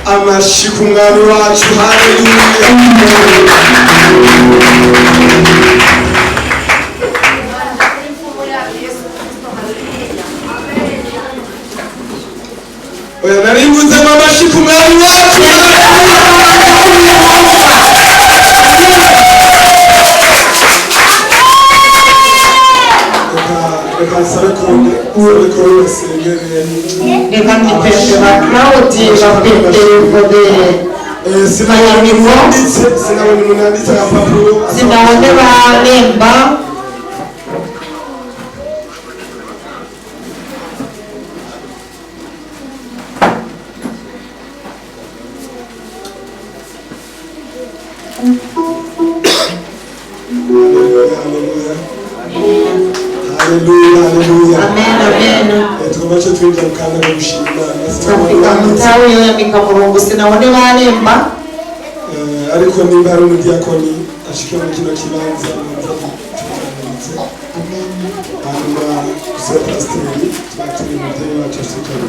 Amashikungano wacu, haleluya. Oya narimbuze amashikungano wacu. Hallelujah. Amen, amen. Tukomeje twinjira mukanda no gushima Imana. Mutawe yo yamikamurongo sinabone banemba. Ariko nimba ari umudiyakoni ashike mu kino kibanza nza. Amen. Hanyuma se pasiteri twaturi mu wacu sikari.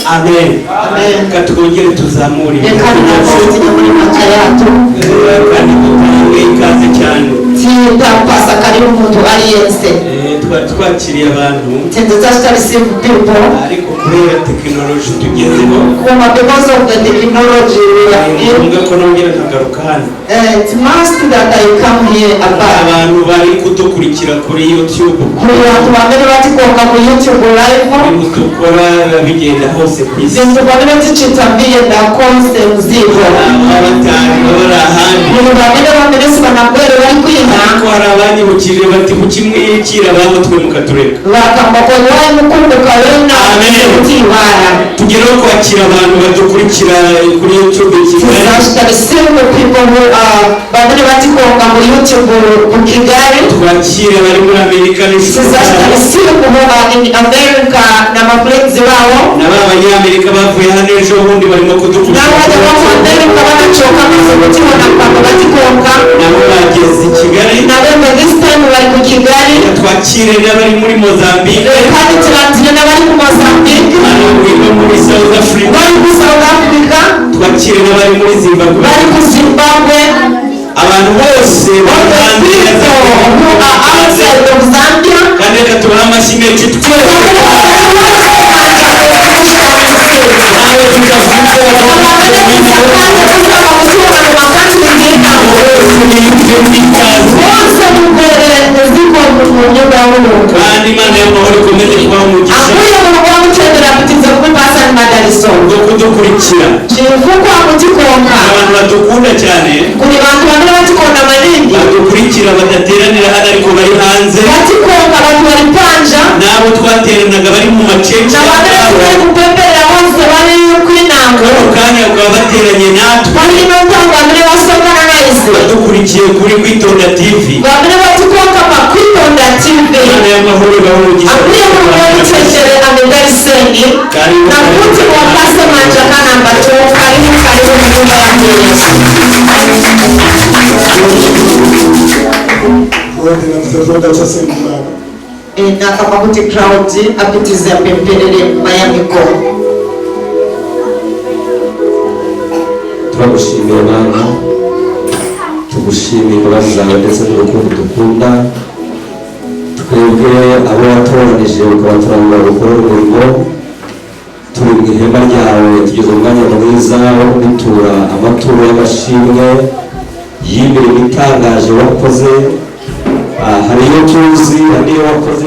Amen. Amen. Katugongere tuzamuri. Kandi nafuti muri machayato. Kandi tutange ikaze cyane. Tinda pasa kari umuntu ariyense. Twakiriye abantu. Tinda just receive people. Ariko kubera technology tugezeho. Kuma because of the technology we are in. Ko nongera nkagaruka hano. It must that I come here about. Abantu bari kudukurikira kuri YouTube. Abantu bamwe batikoka ku YouTube live. Mutukora bigenda hose ku isi. Zintu bamwe zichitambiye da konse muziko. Abatari barahandi. Bamwe banagwere bari kwina. Ko harabandi bukire bati kukimwikira babo twe mukatureka. Bakambako wayi mukunduka wena. Amen. Utiwara. Tugero kwakira abantu badukurikira kuri YouTube Kigali. Simple people who are bamwe batikoka mu YouTube ku Kigali. Twakira bari muri Amerika simple who are in America na mafriends babo. N'abanyamerika bavuye hano ejo bundi barimo kudukurikira. N'abandi b'Amerika banacoka amafuti wanapanga batikoka. Nabo bageze Kigali. Nabo this time bari ku Kigali. Twakire n'abari muri Mozambique. Kandi turatire n'abari ku Mozambique. N'abari muri South Africa. Bari ku South Africa. Twakire n'abari muri Zimbabwe. Bari ku Zimbabwe. Abantu bose b'Amerika who are outside of Zambia. Kandi reka tubahe amashyi menshi twese. kandi Imana y'amahoro ikomeze kubaha umugisha akuye mu rwa mutembera kutiza kuri Pastor Madaliso no kudukurikira kuko amutikonka abantu badukunda cyane kuri bantu bamwe batikonda manini badukurikira badateranira hano ariko bari hanze batikonka abantu bari panja nabo twateranaga bari mu macece n'abandi kupemberera hose bari kuri nango kanya ukaba bateranye natwe bari n'utanga bamwe basoma n'ahise badukurikiye kuri Kwitonda TV bamwe batikonka pa Kwitonda TV Imana y'amahoro ibahe umugisha akuye mu rwa mutembera amedaliseni na kuti wa Pastor Manjaka namba 2 karibu mu nyumba ya Wote na mtoto atasema Imana. na kama kuti crowd apitiza pemperere mayamiko turagushimiye Mana tugushimiye imbabazi zawe ndetse n'urukundo dukunda twebwe abo watoranije ukaba turangwa gukora umurimo turi mu ihema ryawe tugeze umwanya mwiza wo kubitura amaturo y'amashimwe y'imirimo itangaje wakoze hari iyo tuzi hari iyo wakoze